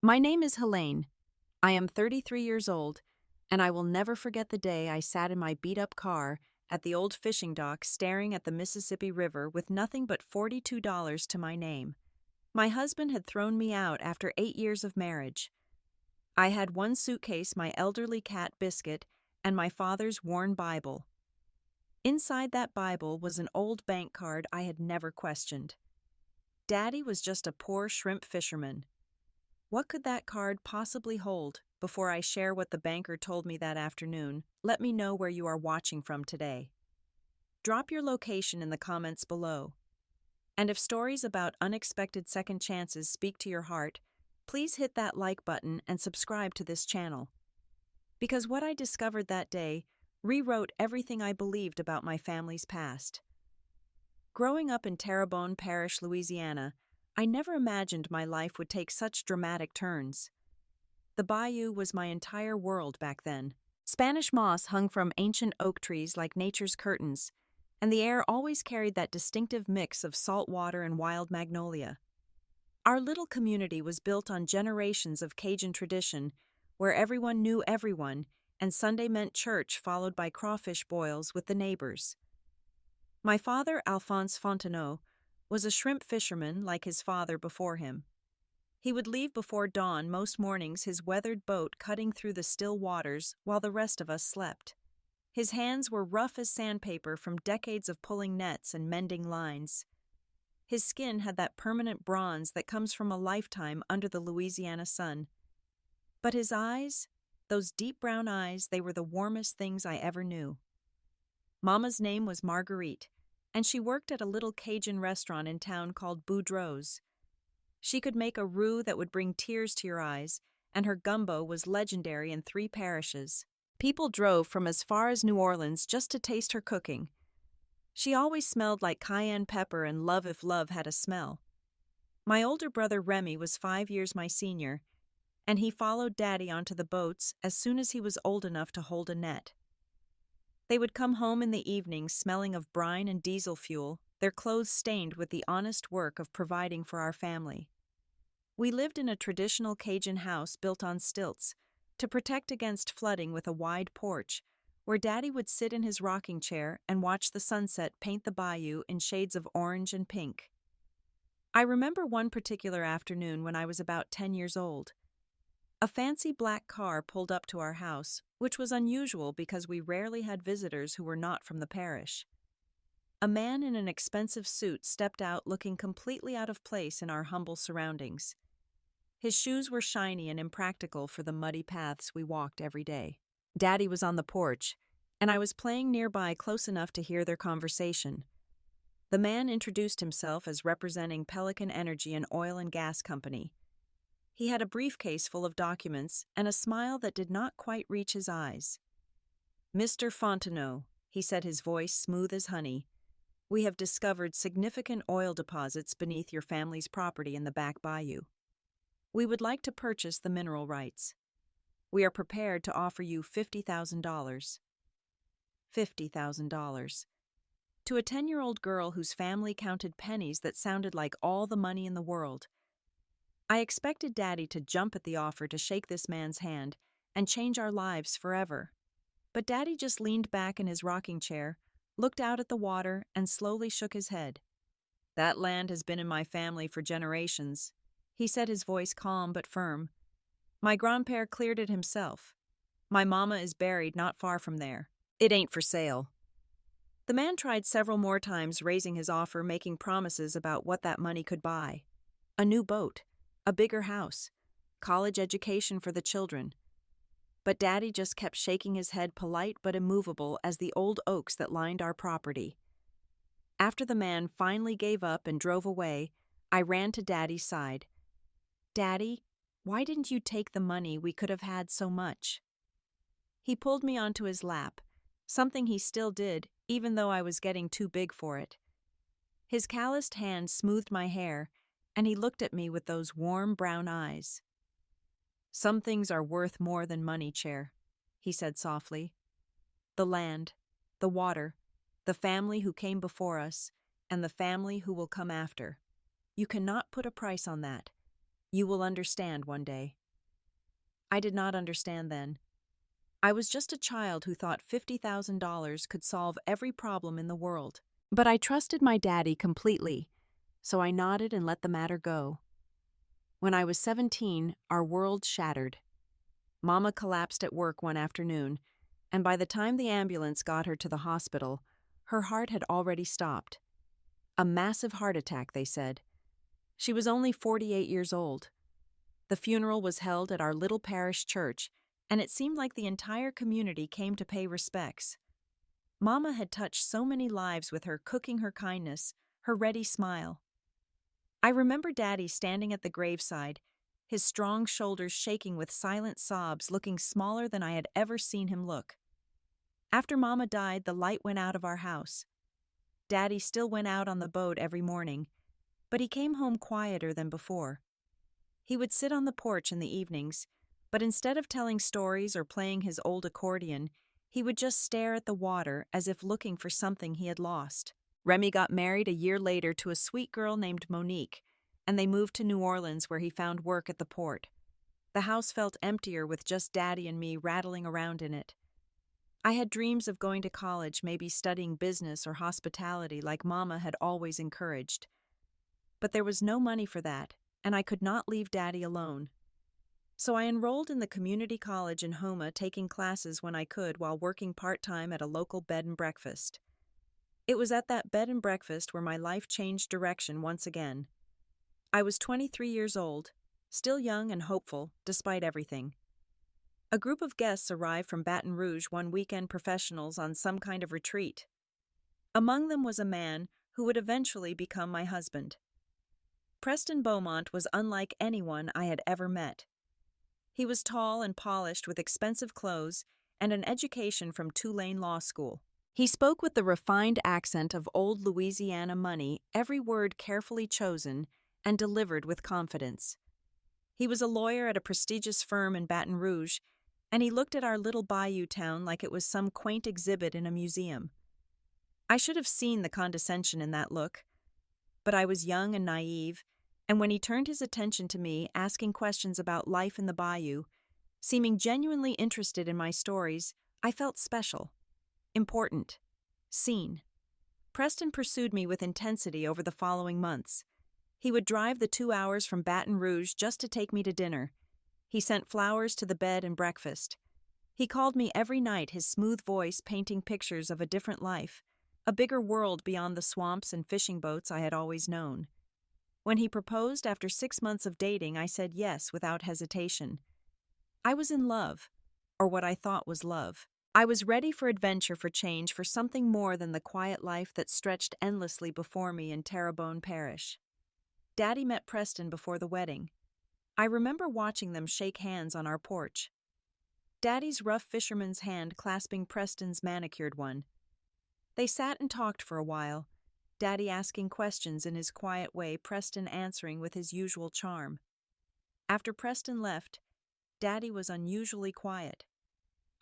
My name is Helene. I am 33 years old, and I will never forget the day I sat in my beat-up car at the old fishing dock staring at the Mississippi River with nothing but $42 to my name. My husband had thrown me out after 8 years of marriage. I had one suitcase, my elderly cat Biscuit, and my father's worn Bible. Inside that Bible was an old bank card I had never questioned. Daddy was just a poor shrimp fisherman. What could that card possibly hold? Before I share what the banker told me that afternoon, let me know where you are watching from today. Drop your location in the comments below. And if stories about unexpected second chances speak to your heart, please hit that like button and subscribe to this channel. Because what I discovered that day rewrote everything I believed about my family's past. Growing up in Terrebonne Parish, Louisiana, I never imagined my life would take such dramatic turns. The bayou was my entire world back then. Spanish moss hung from ancient oak trees like nature's curtains, and the air always carried that distinctive mix of salt water and wild magnolia. Our little community was built on generations of Cajun tradition, where everyone knew everyone, and Sunday meant church followed by crawfish boils with the neighbors. My father, Alphonse Fontenot, was a shrimp fisherman like his father before him. He would leave before dawn most mornings, his weathered boat cutting through the still waters while the rest of us slept. His hands were rough as sandpaper from decades of pulling nets and mending lines. His skin had that permanent bronze that comes from a lifetime under the Louisiana sun. But his eyes, those deep brown eyes, they were the warmest things I ever knew. Mama's name was Marguerite, and she worked at a little Cajun restaurant in town called Boudreaux's. She could make a roux that would bring tears to your eyes, and her gumbo was legendary in 3 parishes. People drove from as far as New Orleans just to taste her cooking. She always smelled like cayenne pepper and love if love had a smell. My older brother Remy was 5 years my senior, and he followed Daddy onto the boats as soon as he was old enough to hold a net. They would come home in the evenings smelling of brine and diesel fuel, their clothes stained with the honest work of providing for our family. We lived in a traditional Cajun house built on stilts, to protect against flooding with a wide porch, where Daddy would sit in his rocking chair and watch the sunset paint the bayou in shades of orange and pink. I remember one particular afternoon when I was about 10 years old. A fancy black car pulled up to our house, which was unusual because we rarely had visitors who were not from the parish. A man in an expensive suit stepped out looking completely out of place in our humble surroundings. His shoes were shiny and impractical for the muddy paths we walked every day. Daddy was on the porch, and I was playing nearby close enough to hear their conversation. The man introduced himself as representing Pelican Energy, an oil and gas company. He had a briefcase full of documents and a smile that did not quite reach his eyes. "Mr. Fontenot," he said, his voice smooth as honey, "we have discovered significant oil deposits beneath your family's property in the back bayou. We would like to purchase the mineral rights. We are prepared to offer you $50,000. $50,000. To a 10-year-old girl whose family counted pennies that sounded like all the money in the world. I expected Daddy to jump at the offer to shake this man's hand and change our lives forever. But Daddy just leaned back in his rocking chair, looked out at the water, and slowly shook his head. "That land has been in my family for generations," he said, his voice calm but firm. "My grandpère cleared it himself. My mama is buried not far from there. It ain't for sale." The man tried several more times, raising his offer, making promises about what that money could buy. A new boat, a bigger house, college education for the children. But Daddy just kept shaking his head, polite but immovable as the old oaks that lined our property. After the man finally gave up and drove away, I ran to Daddy's side. "Daddy, why didn't you take the money? We could have had so much." He pulled me onto his lap, something he still did, even though I was getting too big for it. His calloused hand smoothed my hair, and he looked at me with those warm brown eyes. "Some things are worth more than money, Chair," he said softly. "The land, the water, the family who came before us, and the family who will come after. You cannot put a price on that. You will understand one day. I did not understand then. I was just a child who thought $50,000 could solve every problem in the world. But I trusted my daddy completely, so I nodded and let the matter go. When I was 17, our world shattered. Mama collapsed at work one afternoon, and by the time the ambulance got her to the hospital, her heart had already stopped. A massive heart attack, they said. She was only 48 years old. The funeral was held at our little parish church, and it seemed like the entire community came to pay respects. Mama had touched so many lives with her cooking, her kindness, her ready smile. I remember Daddy standing at the graveside, his strong shoulders shaking with silent sobs, looking smaller than I had ever seen him look. After Mama died, the light went out of our house. Daddy still went out on the boat every morning, but he came home quieter than before. He would sit on the porch in the evenings, but instead of telling stories or playing his old accordion, he would just stare at the water as if looking for something he had lost. Remy got married a year later to a sweet girl named Monique, and they moved to New Orleans where he found work at the port. The house felt emptier with just Daddy and me rattling around in it. I had dreams of going to college, maybe studying business or hospitality like Mama had always encouraged. But there was no money for that, and I could not leave Daddy alone. So I enrolled in the community college in Houma, taking classes when I could while working part-time at a local bed and breakfast. It was at that bed and breakfast where my life changed direction once again. I was 23 years old, still young and hopeful, despite everything. A group of guests arrived from Baton Rouge one weekend, professionals on some kind of retreat. Among them was a man who would eventually become my husband. Preston Beaumont was unlike anyone I had ever met. He was tall and polished with expensive clothes and an education from Tulane Law School. He spoke with the refined accent of old Louisiana money, every word carefully chosen and delivered with confidence. He was a lawyer at a prestigious firm in Baton Rouge, and he looked at our little bayou town like it was some quaint exhibit in a museum. I should have seen the condescension in that look, but I was young and naive, and when he turned his attention to me, asking questions about life in the bayou, seeming genuinely interested in my stories, I felt special. Important. Seen. Preston pursued me with intensity over the following months. He would drive the 2 hours from Baton Rouge just to take me to dinner. He sent flowers to the bed and breakfast. He called me every night, his smooth voice painting pictures of a different life, a bigger world beyond the swamps and fishing boats I had always known. When he proposed after 6 months of dating, I said yes without hesitation. I was in love, or what I thought was love. I was ready for adventure, for change, for something more than the quiet life that stretched endlessly before me in Terrebonne Parish. Daddy met Preston before the wedding. I remember watching them shake hands on our porch. Daddy's rough fisherman's hand clasping Preston's manicured one. They sat and talked for a while, Daddy asking questions in his quiet way, Preston answering with his usual charm. After Preston left, Daddy was unusually quiet.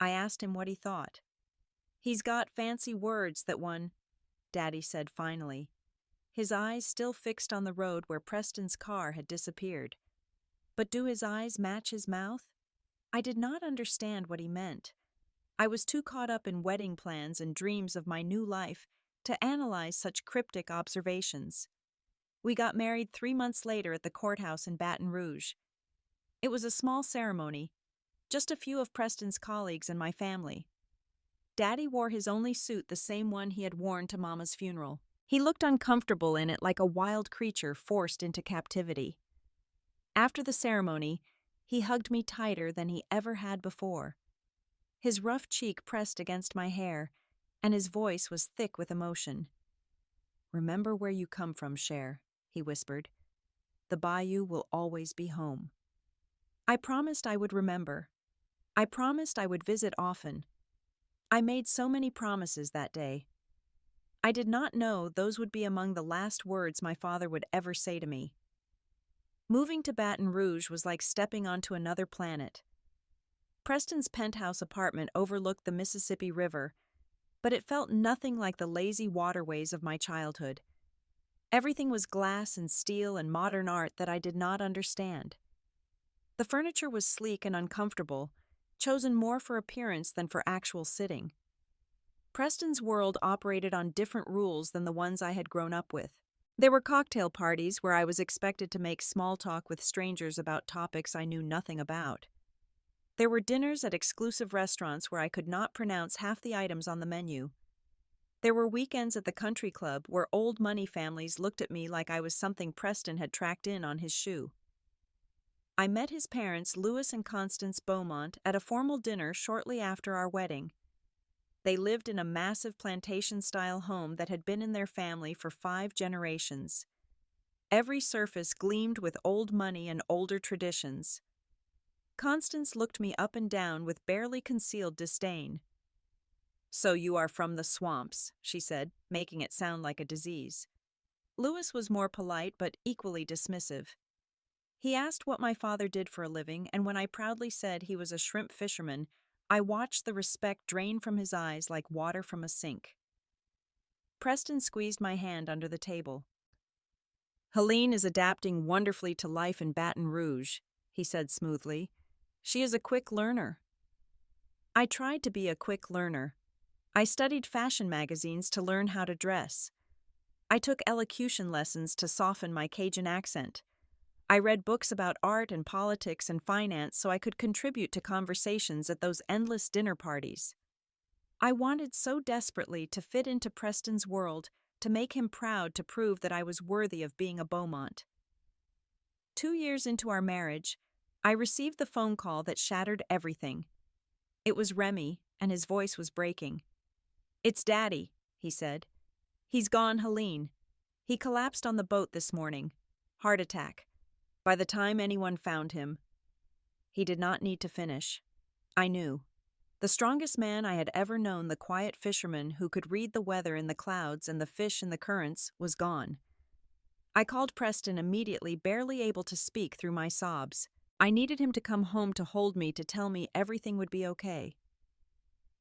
I asked him what he thought. "He's got fancy words, that one," Daddy said finally, his eyes still fixed on the road where Preston's car had disappeared. But do his eyes match his mouth? I did not understand what he meant. I was too caught up in wedding plans and dreams of my new life to analyze such cryptic observations. We got married 3 months later at the courthouse in Baton Rouge. It was a small ceremony, just a few of Preston's colleagues and my family. Daddy wore his only suit, the same one he had worn to Mama's funeral. He looked uncomfortable in it, like a wild creature forced into captivity. After the ceremony, he hugged me tighter than he ever had before. His rough cheek pressed against my hair, and his voice was thick with emotion. "Remember where you come from, Cher," he whispered. "The bayou will always be home." I promised I would remember. I promised I would visit often. I made so many promises that day. I did not know those would be among the last words my father would ever say to me. Moving to Baton Rouge was like stepping onto another planet. Preston's penthouse apartment overlooked the Mississippi River, but it felt nothing like the lazy waterways of my childhood. Everything was glass and steel and modern art that I did not understand. The furniture was sleek and uncomfortable, chosen more for appearance than for actual sitting. Preston's world operated on different rules than the ones I had grown up with. There were cocktail parties where I was expected to make small talk with strangers about topics I knew nothing about. There were dinners at exclusive restaurants where I could not pronounce half the items on the menu. There were weekends at the country club where old money families looked at me like I was something Preston had tracked in on his shoe. I met his parents, Louis and Constance Beaumont, at a formal dinner shortly after our wedding. They lived in a massive plantation-style home that had been in their family for 5 generations. Every surface gleamed with old money and older traditions. Constance looked me up and down with barely concealed disdain. "So you are from the swamps," she said, making it sound like a disease. Louis was more polite but equally dismissive. He asked what my father did for a living, and when I proudly said he was a shrimp fisherman, I watched the respect drain from his eyes like water from a sink. Preston squeezed my hand under the table. "Helene is adapting wonderfully to life in Baton Rouge," he said smoothly. "She is a quick learner." I tried to be a quick learner. I studied fashion magazines to learn how to dress. I took elocution lessons to soften my Cajun accent. I read books about art and politics and finance so I could contribute to conversations at those endless dinner parties. I wanted so desperately to fit into Preston's world, to make him proud, to prove that I was worthy of being a Beaumont. 2 years into our marriage, I received the phone call that shattered everything. It was Remy, and his voice was breaking. "It's Daddy," he said. "He's gone, Helene. He collapsed on the boat this morning. Heart attack. By the time anyone found him..." He did not need to finish. I knew. The strongest man I had ever known, the quiet fisherman who could read the weather in the clouds and the fish in the currents, was gone. I called Preston immediately, barely able to speak through my sobs. I needed him to come home to hold me, to tell me everything would be okay.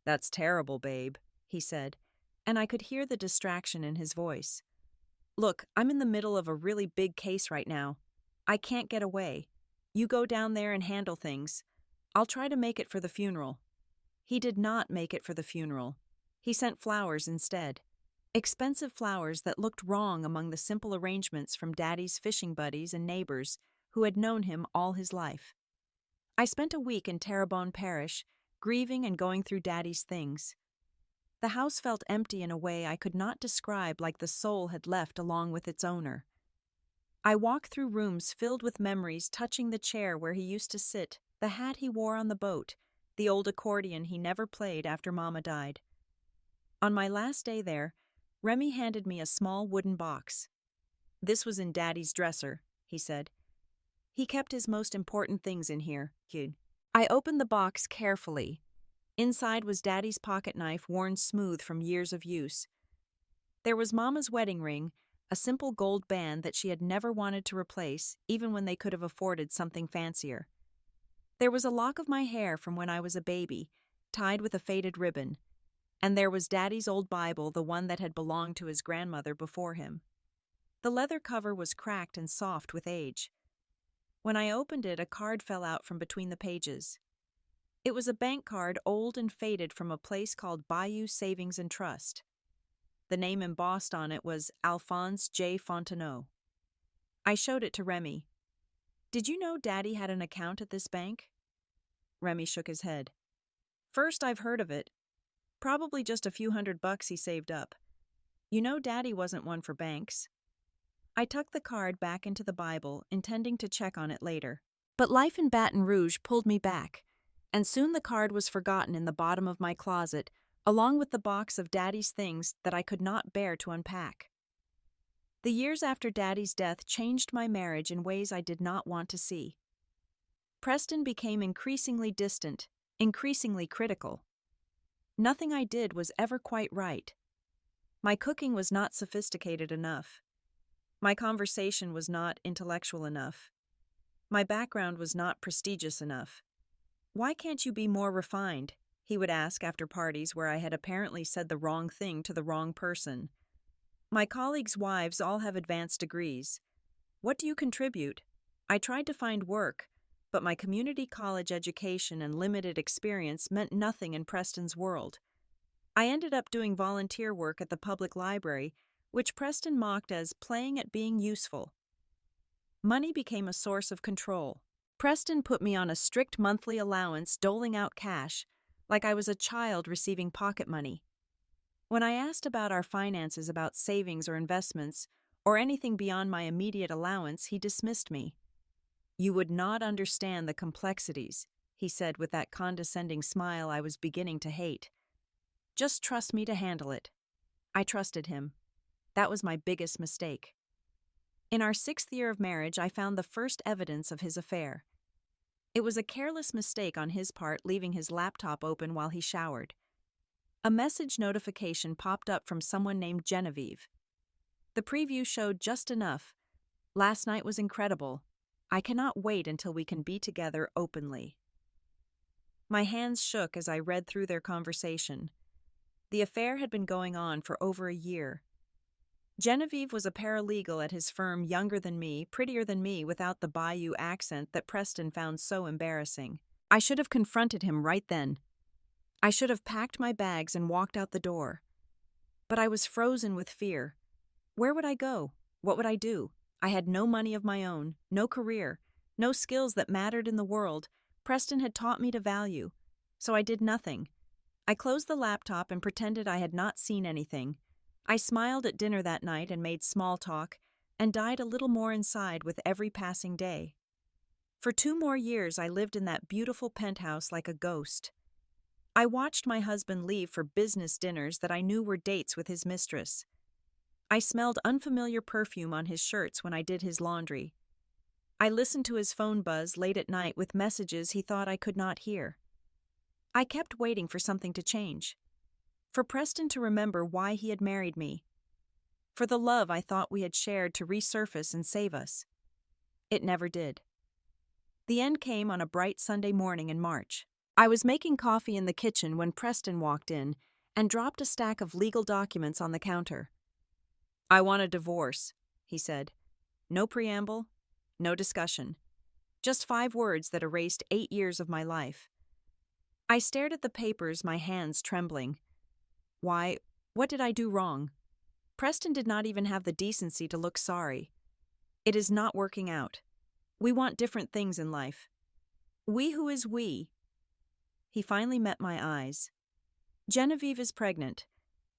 "That's terrible, babe," he said, and I could hear the distraction in his voice. "Look, I'm in the middle of a really big case right now. I can't get away. You go down there and handle things. I'll try to make it for the funeral." He did not make it for the funeral. He sent flowers instead. Expensive flowers that looked wrong among the simple arrangements from Daddy's fishing buddies and neighbors who had known him all his life. I spent a week in Terrebonne Parish, grieving and going through Daddy's things. The house felt empty in a way I could not describe, like the soul had left along with its owner. I walked through rooms filled with memories, touching the chair where he used to sit, the hat he wore on the boat, the old accordion he never played after Mama died. On my last day there, Remy handed me a small wooden box. "This was in Daddy's dresser," he said. "He kept his most important things in here, kid." I opened the box carefully. Inside was Daddy's pocket knife, worn smooth from years of use. There was Mama's wedding ring, a simple gold band that she had never wanted to replace, even when they could have afforded something fancier. There was a lock of my hair from when I was a baby, tied with a faded ribbon. And there was Daddy's old Bible, the one that had belonged to his grandmother before him. The leather cover was cracked and soft with age. When I opened it, a card fell out from between the pages. It was a bank card, old and faded, from a place called Bayou Savings and Trust. The name embossed on it was Alphonse J. Fontenot. I showed it to Remy. "Did you know Daddy had an account at this bank?" Remy shook his head. "First I've heard of it. Probably just a few $100 he saved up. You know Daddy wasn't one for banks." I tucked the card back into the Bible, intending to check on it later. But life in Baton Rouge pulled me back, and soon the card was forgotten in the bottom of my closet, along with the box of Daddy's things that I could not bear to unpack. The years after Daddy's death changed my marriage in ways I did not want to see. Preston became increasingly distant, increasingly critical. Nothing I did was ever quite right. My cooking was not sophisticated enough. My conversation was not intellectual enough. My background was not prestigious enough. "Why can't you be more refined?" he would ask after parties where I had apparently said the wrong thing to the wrong person. My colleagues' wives all have advanced degrees. What do you contribute? I tried to find work, but my community college education and limited experience meant nothing in Preston's world. I ended up doing volunteer work at the public library, which Preston mocked as playing at being useful. Money became a source of control. Preston put me on a strict monthly allowance, doling out cash, like I was a child receiving pocket money. When I asked about our finances, about savings or investments, or anything beyond my immediate allowance, he dismissed me. "You would not understand the complexities," he said with that condescending smile I was beginning to hate. "Just trust me to handle it." I trusted him. That was my biggest mistake. In our 6th year of marriage, I found the first evidence of his affair. It was a careless mistake on his part, leaving his laptop open while he showered. A message notification popped up from someone named Genevieve. The preview showed just enough. "Last night was incredible. I cannot wait until we can be together openly." My hands shook as I read through their conversation. The affair had been going on for over a year. Genevieve was a paralegal at his firm, younger than me, prettier than me, without the Bayou accent that Preston found so embarrassing. I should have confronted him right then. I should have packed my bags and walked out the door. But I was frozen with fear. Where would I go? What would I do? I had no money of my own, no career, no skills that mattered in the world Preston had taught me to value. So I did nothing. I closed the laptop and pretended I had not seen anything. I smiled at dinner that night and made small talk, and died a little more inside with every passing day. For 2 more years, I lived in that beautiful penthouse like a ghost. I watched my husband leave for business dinners that I knew were dates with his mistress. I smelled unfamiliar perfume on his shirts when I did his laundry. I listened to his phone buzz late at night with messages he thought I could not hear. I kept waiting for something to change. For Preston to remember why he had married me. For the love I thought we had shared to resurface and save us. It never did. The end came on a bright Sunday morning in March. I was making coffee in the kitchen when Preston walked in and dropped a stack of legal documents on the counter. "I want a divorce," he said. No preamble, no discussion. Just 5 words that erased 8 years of my life. I stared at the papers, my hands trembling. Why, what did I do wrong? Preston did not even have the decency to look sorry. It is not working out. We want different things in life. We who is we? He finally met my eyes. Genevieve is pregnant.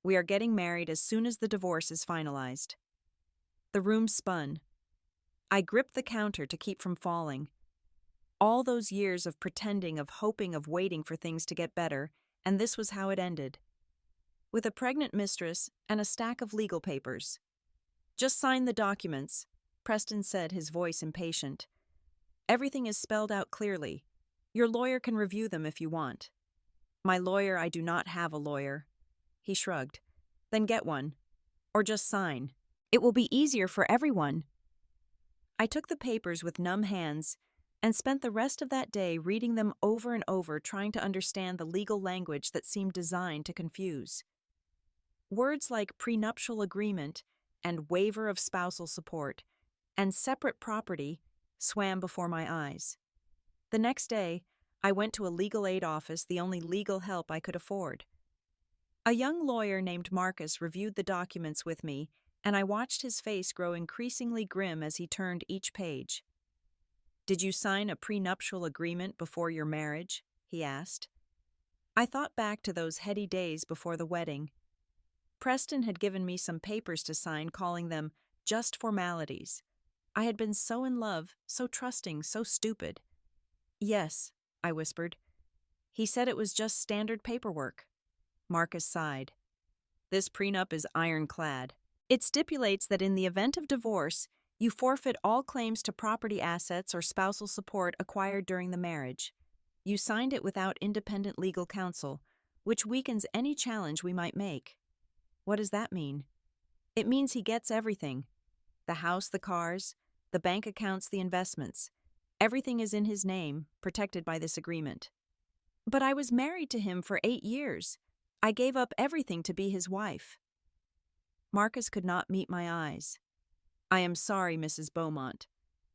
We are getting married as soon as the divorce is finalized. The room spun. I gripped the counter to keep from falling. All those years of pretending, of hoping, of waiting for things to get better, and this was how it ended. With a pregnant mistress and a stack of legal papers. "Just sign the documents," Preston said, his voice impatient. "Everything is spelled out clearly. Your lawyer can review them if you want." "My lawyer, I do not have a lawyer." He shrugged. "Then get one. Or just sign. It will be easier for everyone." I took the papers with numb hands and spent the rest of that day reading them over and over, trying to understand the legal language that seemed designed to confuse. Words like prenuptial agreement and waiver of spousal support and separate property swam before my eyes. The next day, I went to a legal aid office, the only legal help I could afford. A young lawyer named Marcus reviewed the documents with me, and I watched his face grow increasingly grim as he turned each page. "Did you sign a prenuptial agreement before your marriage?" he asked. I thought back to those heady days before the wedding. Preston had given me some papers to sign, calling them just formalities. I had been so in love, so trusting, so stupid. "Yes," I whispered. "He said it was just standard paperwork." Marcus sighed. "This prenup is ironclad. It stipulates that in the event of divorce, you forfeit all claims to property assets or spousal support acquired during the marriage. You signed it without independent legal counsel, which weakens any challenge we might make." What does that mean? It means he gets everything. The house, the cars, the bank accounts, the investments. Everything is in his name, protected by this agreement. But I was married to him for 8 years. I gave up everything to be his wife. Marcus could not meet my eyes. I am sorry, Mrs. Beaumont,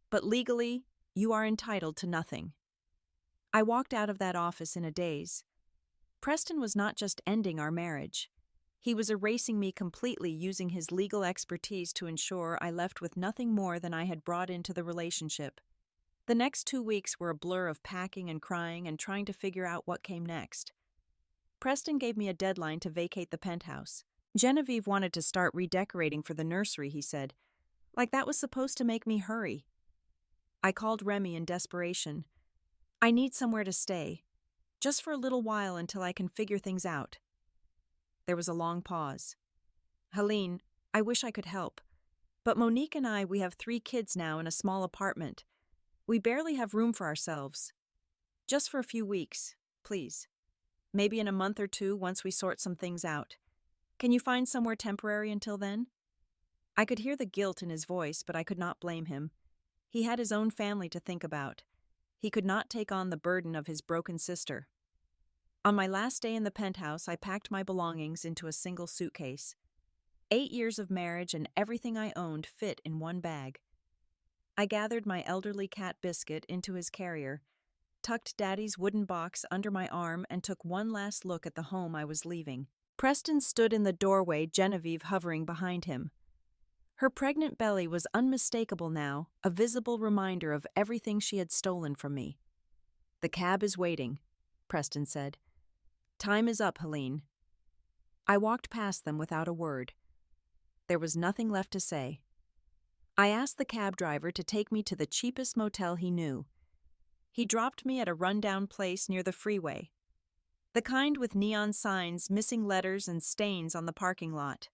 but legally, you are entitled to nothing. I walked out of that office in a daze. Preston was not just ending our marriage. He was erasing me completely using his legal expertise to ensure I left with nothing more than I had brought into the relationship. The next 2 weeks were a blur of packing and crying and trying to figure out what came next. Preston gave me a deadline to vacate the penthouse. Genevieve wanted to start redecorating for the nursery, he said. Like that was supposed to make me hurry. I called Remy in desperation. I need somewhere to stay, just for a little while until I can figure things out. There was a long pause. Helene, I wish I could help. But Monique and we have 3 kids now in a small apartment. We barely have room for ourselves. Just for a few weeks, please. Maybe in a month or 2 once we sort some things out. Can you find somewhere temporary until then? I could hear the guilt in his voice, but I could not blame him. He had his own family to think about. He could not take on the burden of his broken sister. On my last day in the penthouse, I packed my belongings into a single suitcase. 8 years of marriage and everything I owned fit in one bag. I gathered my elderly cat Biscuit into his carrier, tucked Daddy's wooden box under my arm, and took one last look at the home I was leaving. Preston stood in the doorway, Genevieve hovering behind him. Her pregnant belly was unmistakable now, a visible reminder of everything she had stolen from me. The cab is waiting, Preston said. Time is up, Helene. I walked past them without a word. There was nothing left to say. I asked the cab driver to take me to the cheapest motel he knew. He dropped me at a rundown place near the freeway. The kind with neon signs, missing letters, and stains on the parking lot.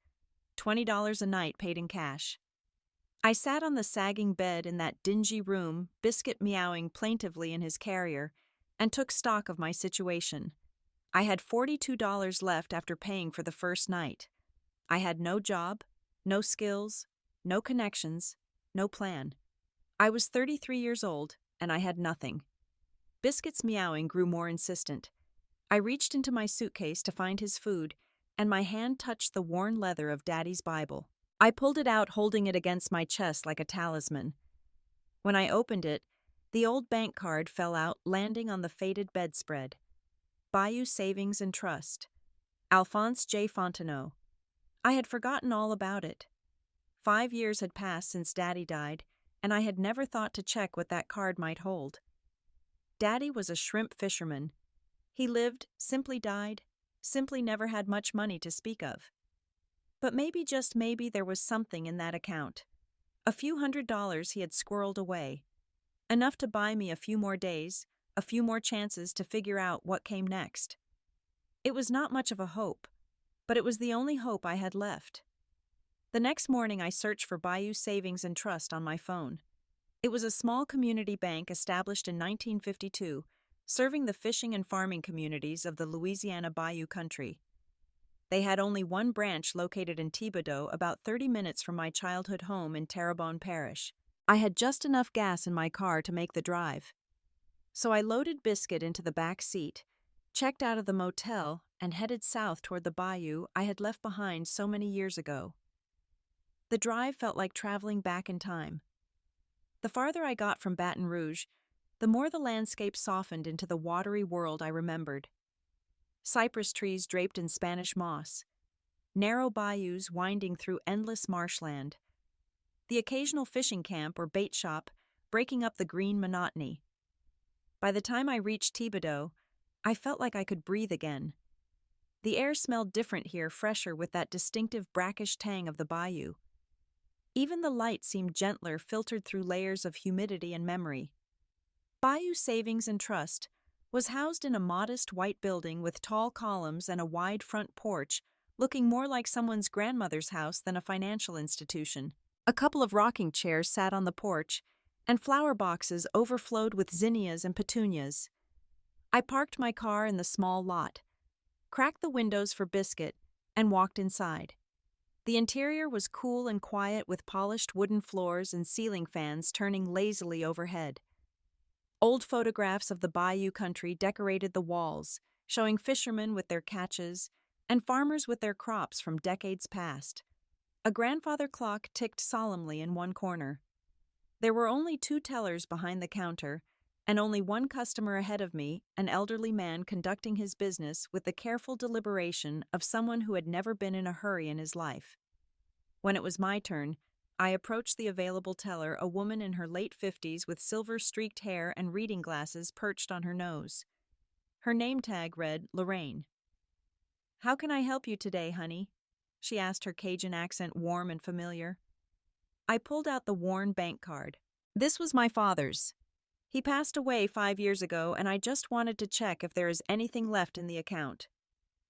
$20 a night paid in cash. I sat on the sagging bed in that dingy room, Biscuit meowing plaintively in his carrier, and took stock of my situation. I had $42 left after paying for the first night. I had no job, no skills, no connections, no plan. I was 33 years old, and I had nothing. Biscuit's meowing grew more insistent. I reached into my suitcase to find his food, and my hand touched the worn leather of Daddy's Bible. I pulled it out, holding it against my chest like a talisman. When I opened it, the old bank card fell out, landing on the faded bedspread. Bayou Savings and Trust. Alphonse J. Fontenot. I had forgotten all about it. 5 years had passed since Daddy died, and I had never thought to check what that card might hold. Daddy was a shrimp fisherman. He lived, simply died, simply never had much money to speak of. But maybe, just maybe, there was something in that account. A few $100s he had squirreled away. Enough to buy me a few more days, a few more chances to figure out what came next. It was not much of a hope, but it was the only hope I had left. The next morning I searched for Bayou Savings and Trust on my phone. It was a small community bank established in 1952, serving the fishing and farming communities of the Louisiana Bayou country. They had only one branch located in Thibodaux, about 30 minutes from my childhood home in Terrebonne Parish. I had just enough gas in my car to make the drive. So I loaded Biscuit into the back seat, checked out of the motel, and headed south toward the bayou I had left behind so many years ago. The drive felt like traveling back in time. The farther I got from Baton Rouge, the more the landscape softened into the watery world I remembered. Cypress trees draped in Spanish moss, narrow bayous winding through endless marshland, the occasional fishing camp or bait shop breaking up the green monotony. By the time I reached Thibodaux, I felt like I could breathe again. The air smelled different here, fresher with that distinctive brackish tang of the bayou. Even the light seemed gentler, filtered through layers of humidity and memory. Bayou Savings and Trust was housed in a modest white building with tall columns and a wide front porch, looking more like someone's grandmother's house than a financial institution. A couple of rocking chairs sat on the porch, and flower boxes overflowed with zinnias and petunias. I parked my car in the small lot, cracked the windows for Biscuit, and walked inside. The interior was cool and quiet, with polished wooden floors and ceiling fans turning lazily overhead. Old photographs of the bayou country decorated the walls, showing fishermen with their catches and farmers with their crops from decades past. A grandfather clock ticked solemnly in one corner. There were only two tellers behind the counter, and only one customer ahead of me, an elderly man conducting his business with the careful deliberation of someone who had never been in a hurry in his life. When it was my turn, I approached the available teller, a woman in her late 50s with silver-streaked hair and reading glasses perched on her nose. Her name tag read Lorraine. "How can I help you today, honey?" she asked, her Cajun accent warm and familiar. I pulled out the worn bank card. This was my father's. He passed away 5 years ago, and I just wanted to check if there is anything left in the account.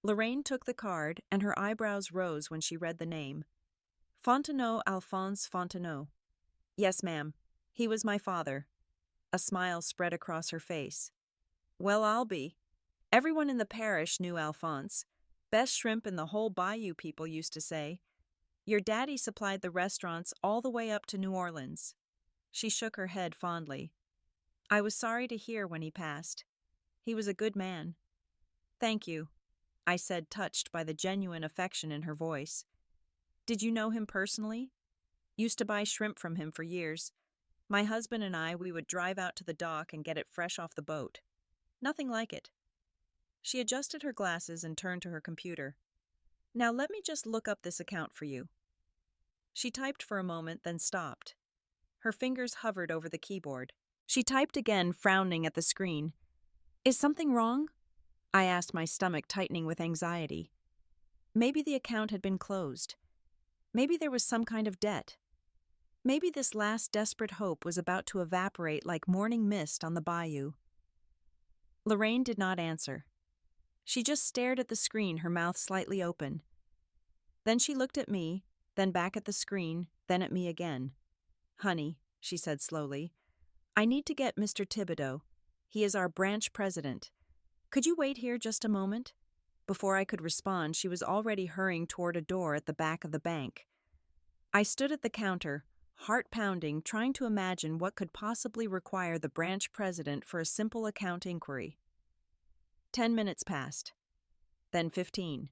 Lorraine took the card, and her eyebrows rose when she read the name. Fontenot Alphonse Fontenot. "Yes, ma'am. He was my father." A smile spread across her face. "Well, I'll be. Everyone in the parish knew Alphonse. Best shrimp in the whole bayou, people used to say. Your daddy supplied the restaurants all the way up to New Orleans." She shook her head fondly. "I was sorry to hear when he passed. He was a good man." "Thank you," I said, touched by the genuine affection in her voice. "Did you know him personally?" "Used to buy shrimp from him for years. My husband and we would drive out to the dock and get it fresh off the boat. Nothing like it." She adjusted her glasses and turned to her computer. "Now let me just look up this account for you." She typed for a moment, then stopped. Her fingers hovered over the keyboard. She typed again, frowning at the screen. "Is something wrong?" I asked, my stomach tightening with anxiety. Maybe the account had been closed. Maybe there was some kind of debt. Maybe this last desperate hope was about to evaporate like morning mist on the bayou. Lorraine did not answer. She just stared at the screen, her mouth slightly open. Then she looked at me, then back at the screen, then at me again. "Honey," she said slowly, "I need to get Mr. Thibodeau. He is our branch president. Could you wait here just a moment?" Before I could respond, she was already hurrying toward a door at the back of the bank. I stood at the counter, heart pounding, trying to imagine what could possibly require the branch president for a simple account inquiry. 10 minutes passed. Then 15.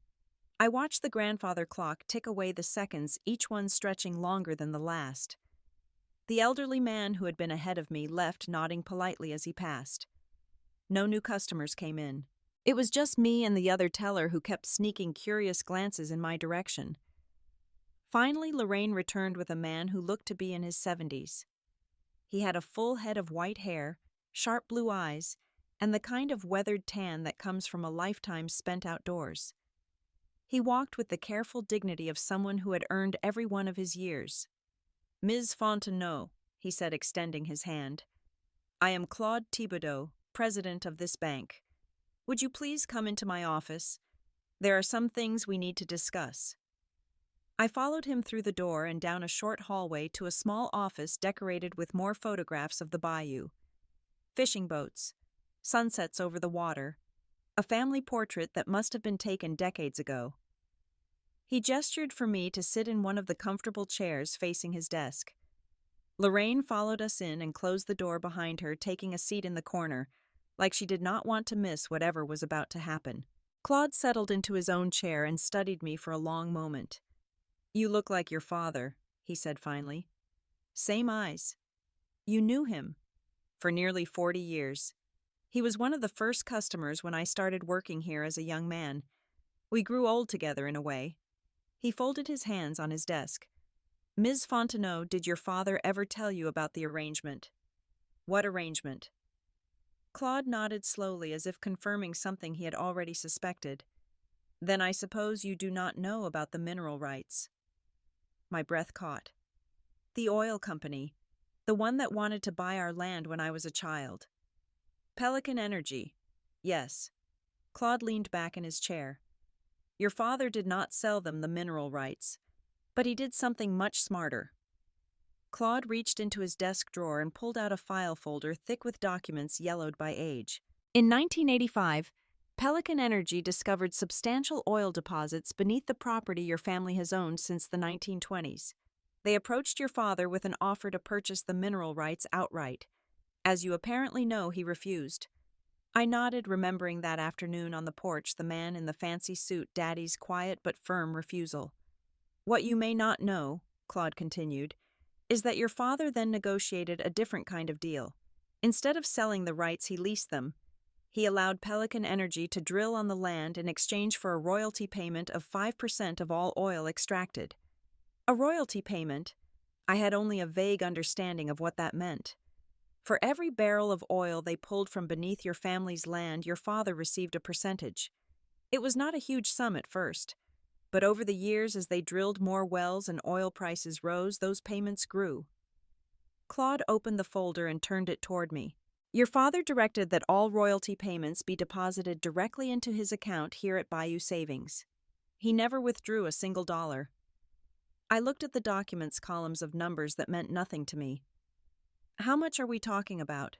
I watched the grandfather clock tick away the seconds, each one stretching longer than the last. The elderly man who had been ahead of me left, nodding politely as he passed. No new customers came in. It was just me and the other teller, who kept sneaking curious glances in my direction. Finally, Lorraine returned with a man who looked to be in his 70s. He had a full head of white hair, sharp blue eyes, and the kind of weathered tan that comes from a lifetime spent outdoors. He walked with the careful dignity of someone who had earned every one of his years. "Ms. Fontenot," he said, extending his hand, "I am Claude Thibodeau, president of this bank. Would you please come into my office? There are some things we need to discuss." I followed him through the door and down a short hallway to a small office decorated with more photographs of the bayou. Fishing boats, sunsets over the water, a family portrait that must have been taken decades ago. He gestured for me to sit in one of the comfortable chairs facing his desk. Lorraine followed us in and closed the door behind her, taking a seat in the corner, like she did not want to miss whatever was about to happen. Claude settled into his own chair and studied me for a long moment. "You look like your father," he said finally. "Same eyes." "You knew him?" "For nearly 40 years. He was one of the first customers when I started working here as a young man. We grew old together in a way." He folded his hands on his desk. "Ms. Fontenot, did your father ever tell you about the arrangement?" "What arrangement?" Claude nodded slowly, as if confirming something he had already suspected. "Then I suppose you do not know about the mineral rights." My breath caught. "The oil company, the one that wanted to buy our land when I was a child." "Pelican Energy. Yes." Claude leaned back in his chair. "Your father did not sell them the mineral rights, but he did something much smarter." Claude reached into his desk drawer and pulled out a file folder thick with documents yellowed by age. In 1985, Pelican Energy discovered substantial oil deposits beneath the property your family has owned since the 1920s. They approached your father with an offer to purchase the mineral rights outright. As you apparently know, he refused. I nodded, remembering that afternoon on the porch, the man in the fancy suit, Daddy's quiet but firm refusal. What you may not know, Claude continued, is that your father then negotiated a different kind of deal. Instead of selling the rights, he leased them. He allowed Pelican Energy to drill on the land in exchange for a royalty payment of 5% of all oil extracted. A royalty payment? I had only a vague understanding of what that meant. For every barrel of oil they pulled from beneath your family's land, your father received a percentage. It was not a huge sum at first, but over the years as they drilled more wells and oil prices rose, those payments grew. Claude opened the folder and turned it toward me. Your father directed that all royalty payments be deposited directly into his account here at Bayou Savings. He never withdrew a single dollar. I looked at the documents columns of numbers that meant nothing to me. How much are we talking about?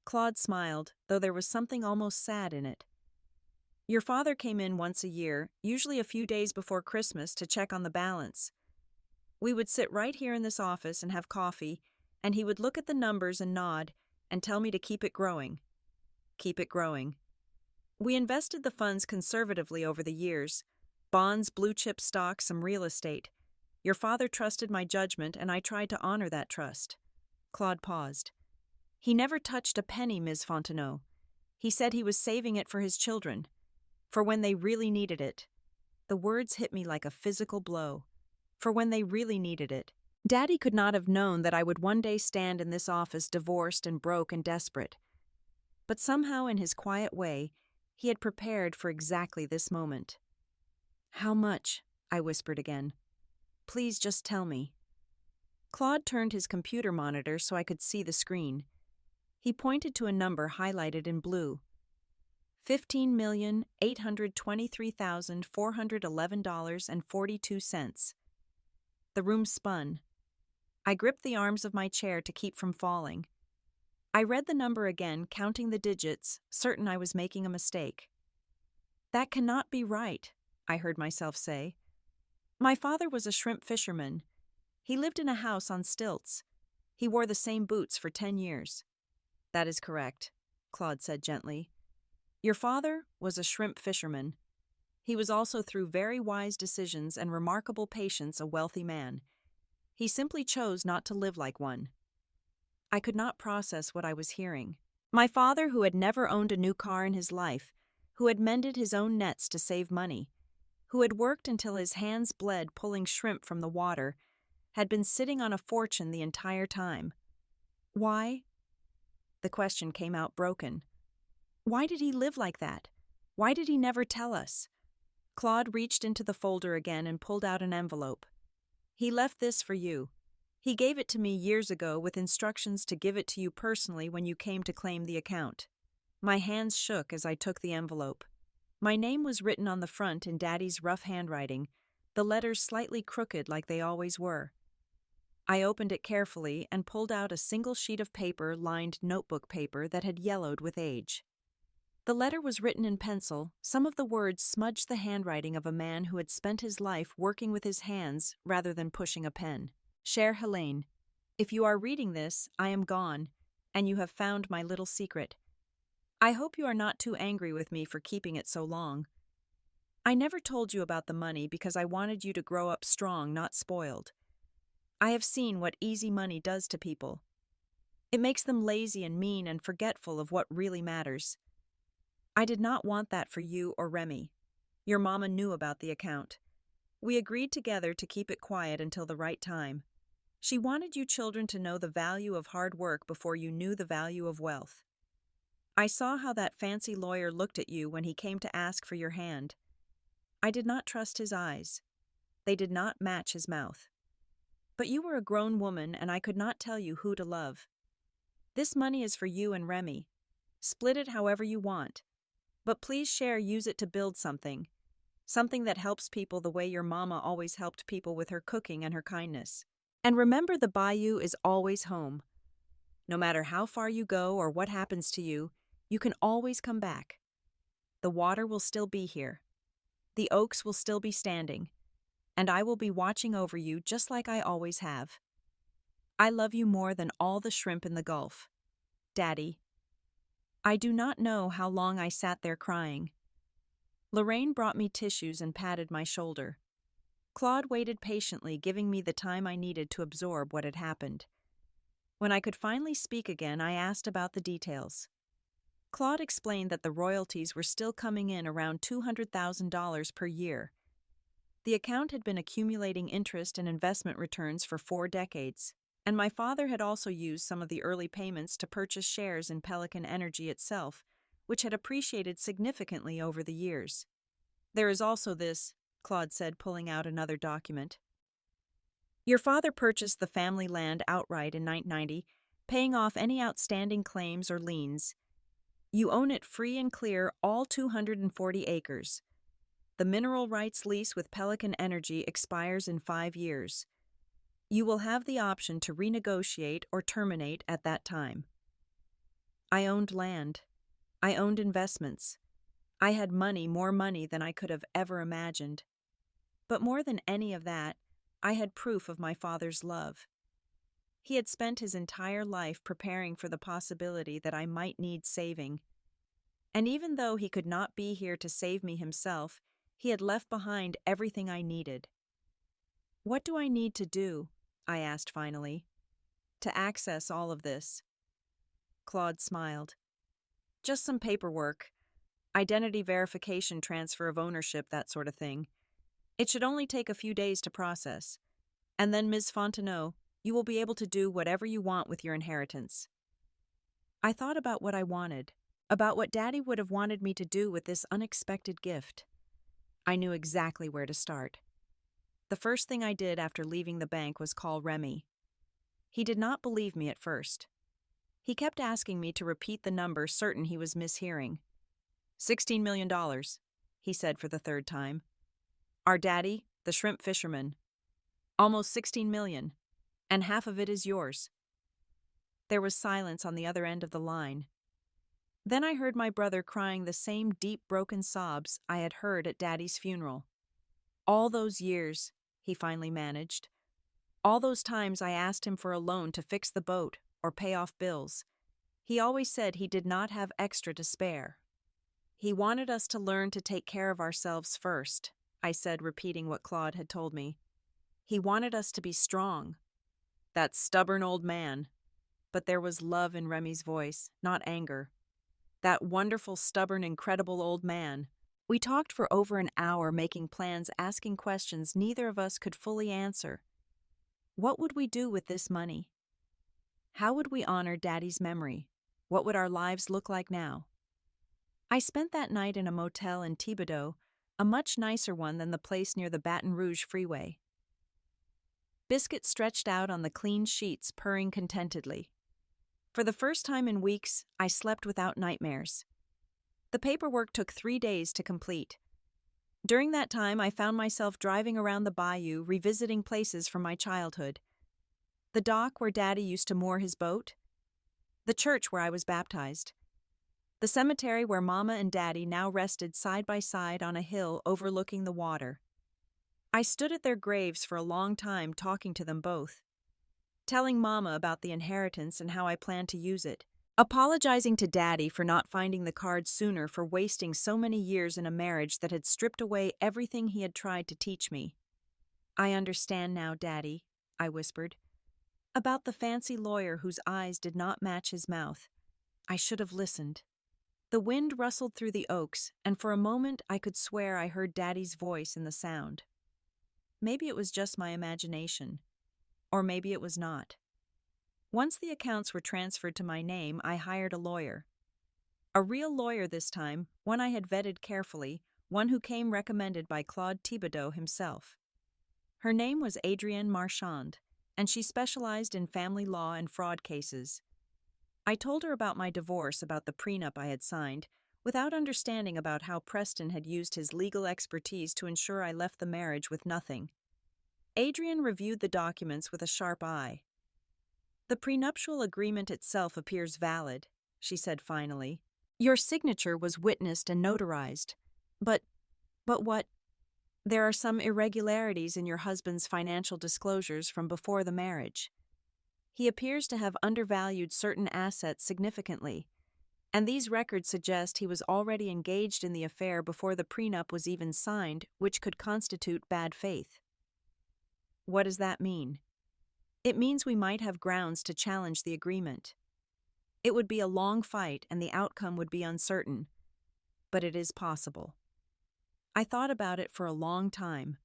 Claude smiled, though there was something almost sad in it. Your father came in once a year, usually a few days before Christmas, to check on the balance. We would sit right here in this office and have coffee, and he would look at the numbers and nod and tell me to keep it growing. Keep it growing. We invested the funds conservatively over the years. Bonds, blue-chip stocks, some real estate. Your father trusted my judgment, and I tried to honor that trust. Claude paused. He never touched a penny, Ms. Fontenot. He said he was saving it for his children, for when they really needed it. The words hit me like a physical blow. For when they really needed it. Daddy could not have known that I would one day stand in this office divorced and broke and desperate. But somehow, in his quiet way, he had prepared for exactly this moment. How much? I whispered again. Please just tell me. Claude turned his computer monitor so I could see the screen. He pointed to a number highlighted in blue. $15,823,411.42. The room spun. I gripped the arms of my chair to keep from falling. I read the number again, counting the digits, certain I was making a mistake. That cannot be right, I heard myself say. My father was a shrimp fisherman. He lived in a house on stilts. He wore the same boots for 10 years. That is correct, Claude said gently. Your father was a shrimp fisherman. He was also, through very wise decisions and remarkable patience, a wealthy man. He simply chose not to live like one. I could not process what I was hearing. My father, who had never owned a new car in his life, who had mended his own nets to save money, who had worked until his hands bled pulling shrimp from the water, had been sitting on a fortune the entire time. Why? The question came out broken. Why did he live like that? Why did he never tell us? Claude reached into the folder again and pulled out an envelope. He left this for you. He gave it to me years ago with instructions to give it to you personally when you came to claim the account. My hands shook as I took the envelope. My name was written on the front in Daddy's rough handwriting, the letters slightly crooked like they always were. I opened it carefully and pulled out a single sheet of paper lined notebook paper that had yellowed with age. The letter was written in pencil. Some of the words smudged the handwriting of a man who had spent his life working with his hands rather than pushing a pen. Chère Helene, if you are reading this, I am gone, and you have found my little secret. I hope you are not too angry with me for keeping it so long. I never told you about the money because I wanted you to grow up strong, not spoiled. I have seen what easy money does to people. It makes them lazy and mean and forgetful of what really matters. I did not want that for you or Remy. Your mama knew about the account. We agreed together to keep it quiet until the right time. She wanted you children to know the value of hard work before you knew the value of wealth. I saw how that fancy lawyer looked at you when he came to ask for your hand. I did not trust his eyes. They did not match his mouth. But you were a grown woman, and I could not tell you who to love. This money is for you and Remy. Split it however you want. But please use it to build something. Something that helps people the way your mama always helped people with her cooking and her kindness. And remember, the bayou is always home. No matter how far you go or what happens to you, you can always come back. The water will still be here. The oaks will still be standing. And I will be watching over you just like I always have. I love you more than all the shrimp in the Gulf. Daddy. I do not know how long I sat there crying. Lorraine brought me tissues and patted my shoulder. Claude waited patiently, giving me the time I needed to absorb what had happened. When I could finally speak again, I asked about the details. Claude explained that the royalties were still coming in around $200,000 per year. The account had been accumulating interest and investment returns for 4 decades, and my father had also used some of the early payments to purchase shares in Pelican Energy itself, which had appreciated significantly over the years. There is also this, Claude said, pulling out another document. Your father purchased the family land outright in 1990, paying off any outstanding claims or liens. You own it free and clear, all 240 acres. The mineral rights lease with Pelican Energy expires in 5 years. You will have the option to renegotiate or terminate at that time. I owned land. I owned investments. I had money, more money than I could have ever imagined. But more than any of that, I had proof of my father's love. He had spent his entire life preparing for the possibility that I might need saving. And even though he could not be here to save me himself, he had left behind everything I needed. What do I need to do, I asked finally, to access all of this? Claude smiled. Just some paperwork, identity verification, transfer of ownership, that sort of thing. It should only take a few days to process. And then, Ms. Fontenot, you will be able to do whatever you want with your inheritance. I thought about what I wanted, about what Daddy would have wanted me to do with this unexpected gift. I knew exactly where to start. The first thing I did after leaving the bank was call Remy. He did not believe me at first. He kept asking me to repeat the number, certain he was mishearing. $16 million, he said for the 3rd time. Our daddy, the shrimp fisherman. Almost 16 million, and half of it is yours. There was silence on the other end of the line. Then I heard my brother crying the same deep, broken sobs I had heard at Daddy's funeral. All those years, he finally managed. All those times I asked him for a loan to fix the boat or pay off bills. He always said he did not have extra to spare. He wanted us to learn to take care of ourselves first, I said, repeating what Claude had told me. He wanted us to be strong. That stubborn old man. But there was love in Remy's voice, not anger. That wonderful, stubborn, incredible old man. We talked for over an hour, making plans, asking questions neither of us could fully answer. What would we do with this money? How would we honor Daddy's memory? What would our lives look like now? I spent that night in a motel in Thibodaux, a much nicer one than the place near the Baton Rouge freeway. Biscuit stretched out on the clean sheets, purring contentedly. For the first time in weeks, I slept without nightmares. The paperwork took 3 days to complete. During that time, I found myself driving around the bayou, revisiting places from my childhood. The dock where Daddy used to moor his boat. The church where I was baptized. The cemetery where Mama and Daddy now rested side by side on a hill overlooking the water. I stood at their graves for a long time, talking to them both. Telling Mama about the inheritance and how I planned to use it. Apologizing to Daddy for not finding the card sooner, for wasting so many years in a marriage that had stripped away everything he had tried to teach me. I understand now, Daddy, I whispered. About the fancy lawyer whose eyes did not match his mouth. I should have listened. The wind rustled through the oaks, and for a moment I could swear I heard Daddy's voice in the sound. Maybe it was just my imagination. Or maybe it was not. Once the accounts were transferred to my name, I hired a lawyer. A real lawyer this time, one I had vetted carefully, one who came recommended by Claude Thibodaux himself. Her name was Adrienne Marchand, and she specialized in family law and fraud cases. I told her about my divorce, about the prenup I had signed, without understanding about how Preston had used his legal expertise to ensure I left the marriage with nothing. Adrienne reviewed the documents with a sharp eye. The prenuptial agreement itself appears valid, she said finally. Your signature was witnessed and notarized. But what? There are some irregularities in your husband's financial disclosures from before the marriage. He appears to have undervalued certain assets significantly, and these records suggest he was already engaged in the affair before the prenup was even signed, which could constitute bad faith. What does that mean? It means we might have grounds to challenge the agreement. It would be a long fight and the outcome would be uncertain, but it is possible. I thought about it for a long time.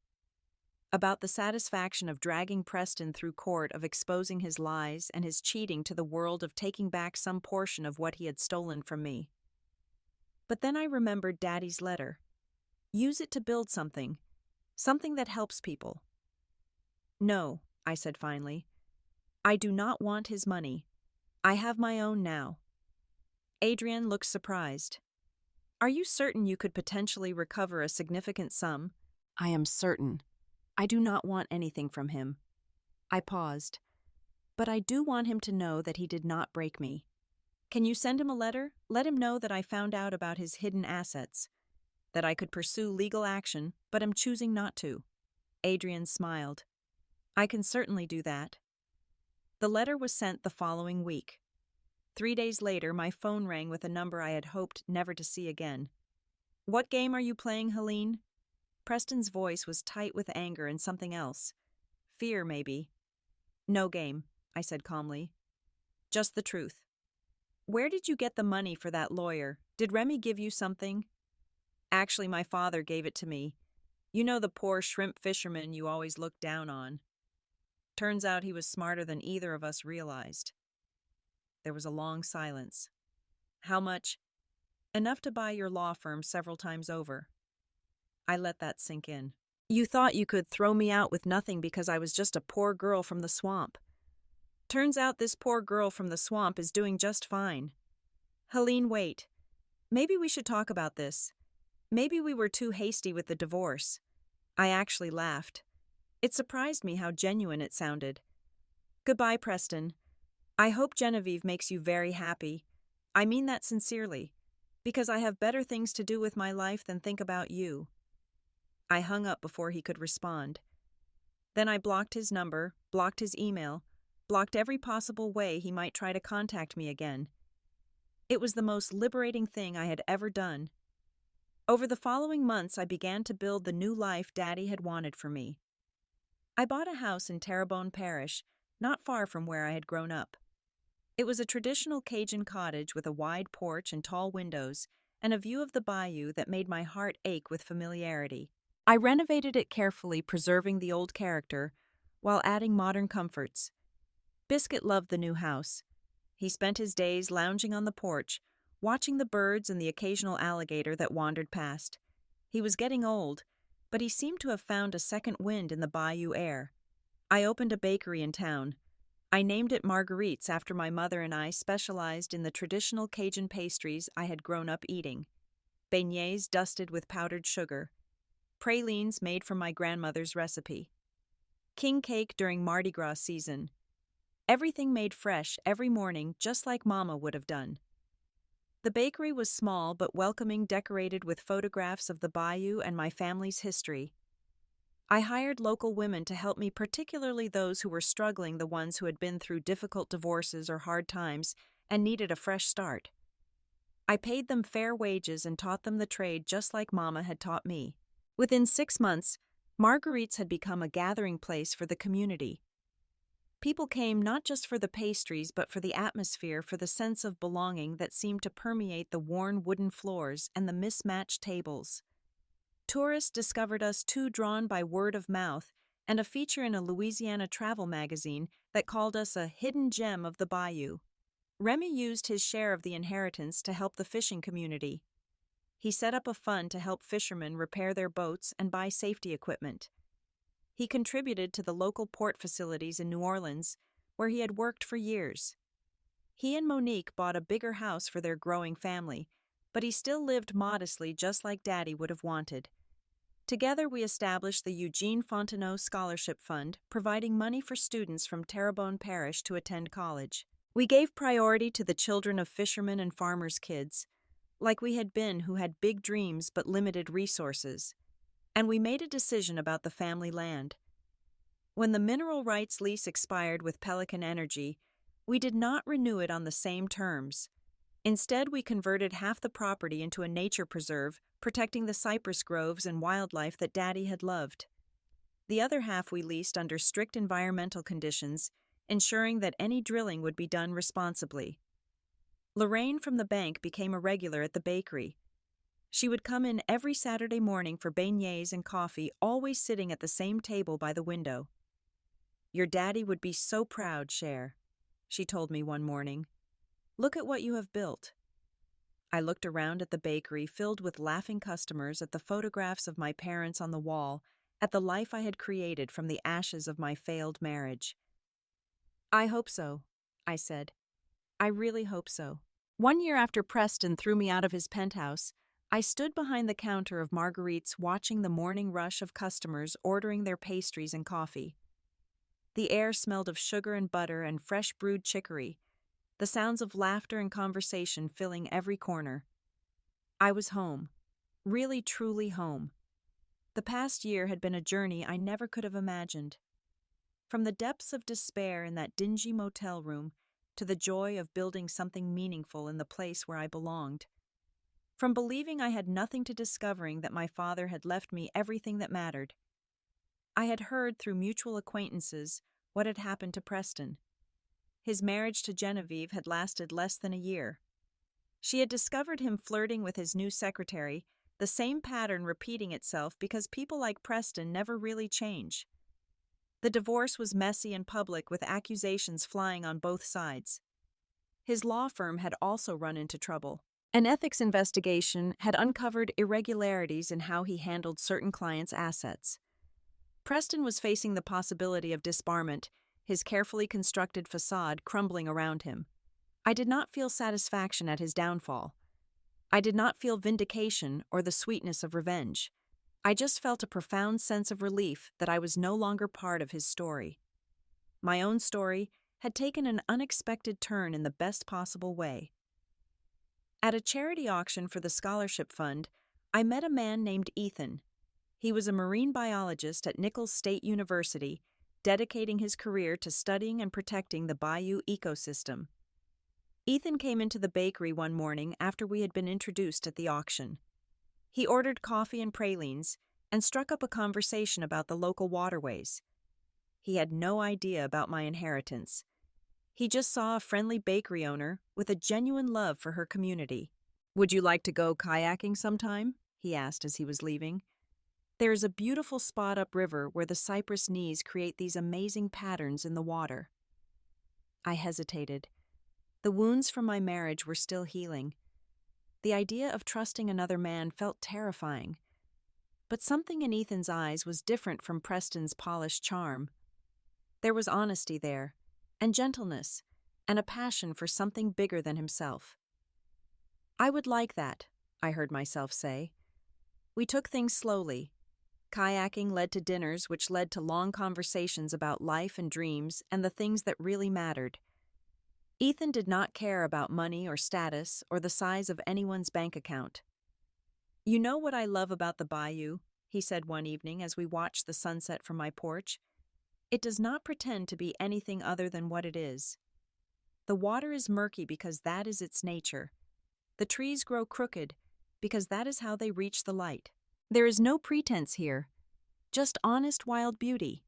About the satisfaction of dragging Preston through court, of exposing his lies and his cheating to the world, of taking back some portion of what he had stolen from me. But then I remembered Daddy's letter. Use it to build something that helps people. No, I said finally. I do not want his money. I have my own now. Adrian looked surprised. Are you certain you could potentially recover a significant sum? I am certain. I do not want anything from him. I paused. But I do want him to know that he did not break me. Can you send him a letter? Let him know that I found out about his hidden assets, that I could pursue legal action, but am choosing not to. Adrian smiled. I can certainly do that. The letter was sent the following week. 3 days later, my phone rang with a number I had hoped never to see again. What game are you playing, Helene? Preston's voice was tight with anger and something else. Fear, maybe. No game, I said calmly. Just the truth. Where did you get the money for that lawyer? Did Remy give you something? Actually, my father gave it to me. You know, the poor shrimp fisherman you always looked down on. Turns out he was smarter than either of us realized. There was a long silence. How much? Enough to buy your law firm several times over. I let that sink in. You thought you could throw me out with nothing because I was just a poor girl from the swamp. Turns out this poor girl from the swamp is doing just fine. Helene, wait. Maybe we should talk about this. Maybe we were too hasty with the divorce. I actually laughed. It surprised me how genuine it sounded. Goodbye, Preston. I hope Genevieve makes you very happy. I mean that sincerely, because I have better things to do with my life than think about you. I hung up before he could respond. Then I blocked his number, blocked his email, blocked every possible way he might try to contact me again. It was the most liberating thing I had ever done. Over the following months, I began to build the new life Daddy had wanted for me. I bought a house in Terrebonne Parish, not far from where I had grown up. It was a traditional Cajun cottage with a wide porch and tall windows, and a view of the bayou that made my heart ache with familiarity. I renovated it carefully, preserving the old character, while adding modern comforts. Biscuit loved the new house. He spent his days lounging on the porch, watching the birds and the occasional alligator that wandered past. He was getting old, but he seemed to have found a second wind in the bayou air. I opened a bakery in town. I named it Marguerite's after my mother and I specialized in the traditional Cajun pastries I had grown up eating. Beignets dusted with powdered sugar. Pralines made from my grandmother's recipe. King cake during Mardi Gras season. Everything made fresh every morning, just like Mama would have done. The bakery was small but welcoming, decorated with photographs of the bayou and my family's history. I hired local women to help me, particularly those who were struggling, the ones who had been through difficult divorces or hard times and needed a fresh start. I paid them fair wages and taught them the trade just like Mama had taught me. Within 6 months, Marguerite's had become a gathering place for the community. People came not just for the pastries, but for the atmosphere, for the sense of belonging that seemed to permeate the worn wooden floors and the mismatched tables. Tourists discovered us too, drawn by word of mouth and a feature in a Louisiana travel magazine that called us a hidden gem of the bayou. Remy used his share of the inheritance to help the fishing community. He set up a fund to help fishermen repair their boats and buy safety equipment. He contributed to the local port facilities in New Orleans, where he had worked for years. He and Monique bought a bigger house for their growing family, but he still lived modestly, just like Daddy would have wanted. Together we established the Eugene Fontenot Scholarship Fund, providing money for students from Terrebonne Parish to attend college. We gave priority to the children of fishermen and farmers' kids, like we had been, who had big dreams but limited resources. And we made a decision about the family land. When the mineral rights lease expired with Pelican Energy, we did not renew it on the same terms. Instead, we converted half the property into a nature preserve, protecting the cypress groves and wildlife that Daddy had loved. The other half we leased under strict environmental conditions, ensuring that any drilling would be done responsibly. Lorraine from the bank became a regular at the bakery. She would come in every Saturday morning for beignets and coffee, always sitting at the same table by the window. "Your daddy would be so proud, Cher," she told me one morning. "Look at what you have built." I looked around at the bakery filled with laughing customers, at the photographs of my parents on the wall, at the life I had created from the ashes of my failed marriage. "I hope so," I said. "I really hope so." One year after Preston threw me out of his penthouse, I stood behind the counter of Marguerite's watching the morning rush of customers ordering their pastries and coffee. The air smelled of sugar and butter and fresh brewed chicory, the sounds of laughter and conversation filling every corner. I was home, really truly home. The past year had been a journey I never could have imagined. From the depths of despair in that dingy motel room to the joy of building something meaningful in the place where I belonged. From believing I had nothing to discovering that my father had left me everything that mattered. I had heard through mutual acquaintances what had happened to Preston. His marriage to Genevieve had lasted less than a year. She had discovered him flirting with his new secretary, the same pattern repeating itself because people like Preston never really change. The divorce was messy and public, with accusations flying on both sides. His law firm had also run into trouble. An ethics investigation had uncovered irregularities in how he handled certain clients' assets. Preston was facing the possibility of disbarment, his carefully constructed facade crumbling around him. I did not feel satisfaction at his downfall. I did not feel vindication or the sweetness of revenge. I just felt a profound sense of relief that I was no longer part of his story. My own story had taken an unexpected turn in the best possible way. At a charity auction for the scholarship fund, I met a man named Ethan. He was a marine biologist at Nichols State University, dedicating his career to studying and protecting the bayou ecosystem. Ethan came into the bakery one morning after we had been introduced at the auction. He ordered coffee and pralines and struck up a conversation about the local waterways. He had no idea about my inheritance. He just saw a friendly bakery owner with a genuine love for her community. "Would you like to go kayaking sometime?" he asked as he was leaving. "There is a beautiful spot upriver where the cypress knees create these amazing patterns in the water." I hesitated. The wounds from my marriage were still healing. The idea of trusting another man felt terrifying. But something in Ethan's eyes was different from Preston's polished charm. There was honesty there, and gentleness, and a passion for something bigger than himself. "I would like that," I heard myself say. We took things slowly. Kayaking led to dinners, which led to long conversations about life and dreams and the things that really mattered. Ethan did not care about money or status or the size of anyone's bank account. "You know what I love about the bayou," he said one evening as we watched the sunset from my porch. "It does not pretend to be anything other than what it is. The water is murky because that is its nature. The trees grow crooked because that is how they reach the light. There is no pretense here, just honest wild beauty."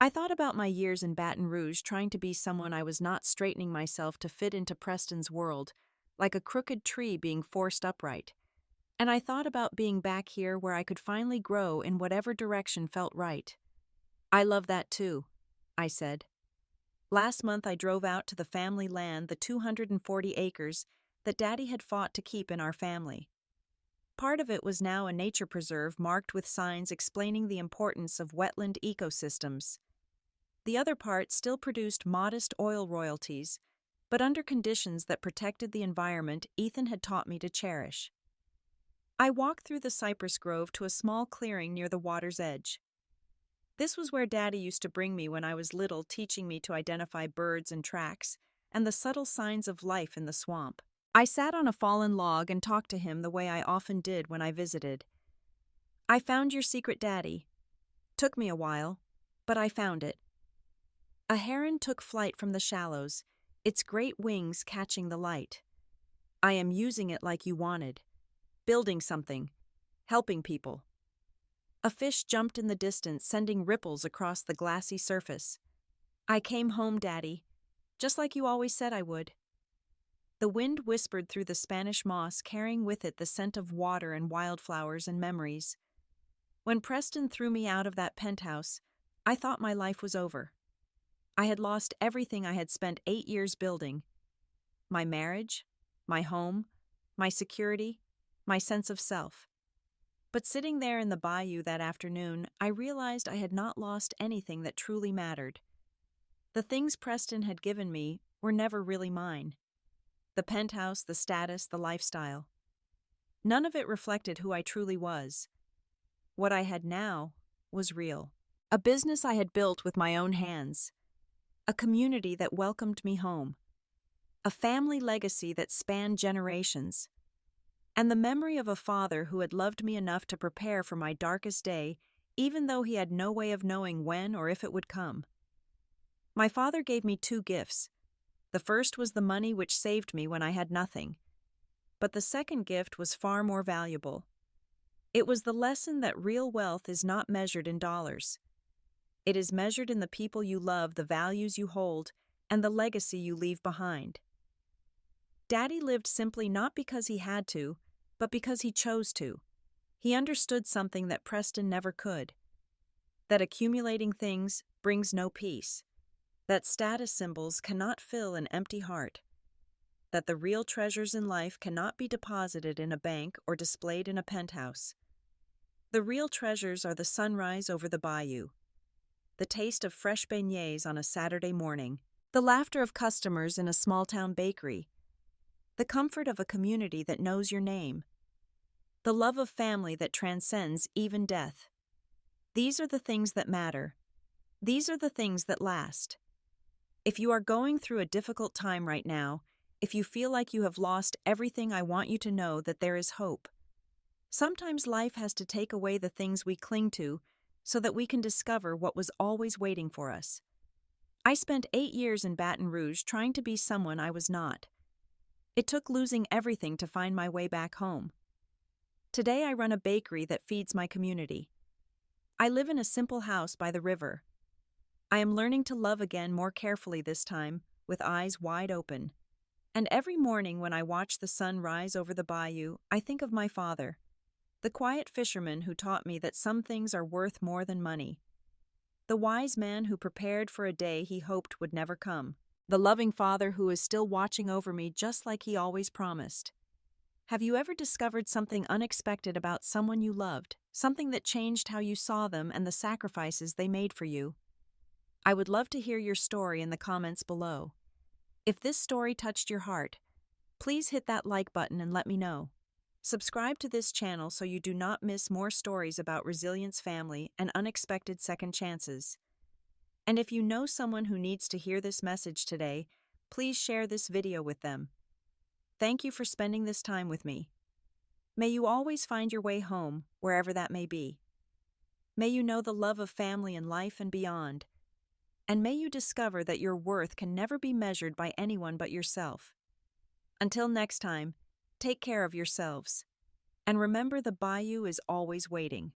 I thought about my years in Baton Rouge trying to be someone I was not, straightening myself to fit into Preston's world, like a crooked tree being forced upright. And I thought about being back here where I could finally grow in whatever direction felt right. "I love that too," I said. Last month I drove out to the family land, the 240 acres that Daddy had fought to keep in our family. Part of it was now a nature preserve marked with signs explaining the importance of wetland ecosystems. The other part still produced modest oil royalties, but under conditions that protected the environment Ethan had taught me to cherish. I walked through the cypress grove to a small clearing near the water's edge. This was where Daddy used to bring me when I was little, teaching me to identify birds and tracks and the subtle signs of life in the swamp. I sat on a fallen log and talked to him the way I often did when I visited. "I found your secret, Daddy. Took me a while, but I found it. A heron took flight from the shallows, its great wings catching the light. I am using it like you wanted, building something, helping people." A fish jumped in the distance, sending ripples across the glassy surface. I came home, Daddy, just like you always said I would. The wind whispered through the Spanish moss, carrying with it the scent of water and wildflowers and memories. When Preston threw me out of that penthouse, I thought my life was over. I had lost everything I had spent 8 years building. My marriage, my home, my security, my sense of self. But sitting there in the bayou that afternoon, I realized I had not lost anything that truly mattered. The things Preston had given me were never really mine. The penthouse, the status, the lifestyle. None of it reflected who I truly was. What I had now was real. A business I had built with my own hands. A community that welcomed me home. A family legacy that spanned generations. And the memory of a father who had loved me enough to prepare for my darkest day, even though he had no way of knowing when or if it would come. My father gave me 2 gifts. The first was the money which saved me when I had nothing. But the second gift was far more valuable. It was the lesson that real wealth is not measured in dollars. It is measured in the people you love, the values you hold, and the legacy you leave behind. Daddy lived simply not because he had to, but because he chose to. He understood something that Preston never could. That accumulating things brings no peace. That status symbols cannot fill an empty heart. That the real treasures in life cannot be deposited in a bank or displayed in a penthouse. The real treasures are the sunrise over the bayou, the taste of fresh beignets on a Saturday morning, the laughter of customers in a small-town bakery, the comfort of a community that knows your name, the love of family that transcends even death. These are the things that matter. These are the things that last. If you are going through a difficult time right now, if you feel like you have lost everything, I want you to know that there is hope. Sometimes life has to take away the things we cling to so that we can discover what was always waiting for us. I spent 8 years in Baton Rouge trying to be someone I was not. It took losing everything to find my way back home. Today I run a bakery that feeds my community. I live in a simple house by the river. I am learning to love again more carefully this time, with eyes wide open. And every morning when I watch the sun rise over the bayou, I think of my father, the quiet fisherman who taught me that some things are worth more than money, the wise man who prepared for a day he hoped would never come, the loving father who is still watching over me just like he always promised. Have you ever discovered something unexpected about someone you loved, something that changed how you saw them and the sacrifices they made for you? I would love to hear your story in the comments below. If this story touched your heart, please hit that like button and let me know. Subscribe to this channel so you do not miss more stories about resilience, family, and unexpected second chances. And if you know someone who needs to hear this message today, please share this video with them. Thank you for spending this time with me. May you always find your way home, wherever that may be. May you know the love of family and life and beyond. And may you discover that your worth can never be measured by anyone but yourself. Until next time, take care of yourselves. And remember, the bayou is always waiting.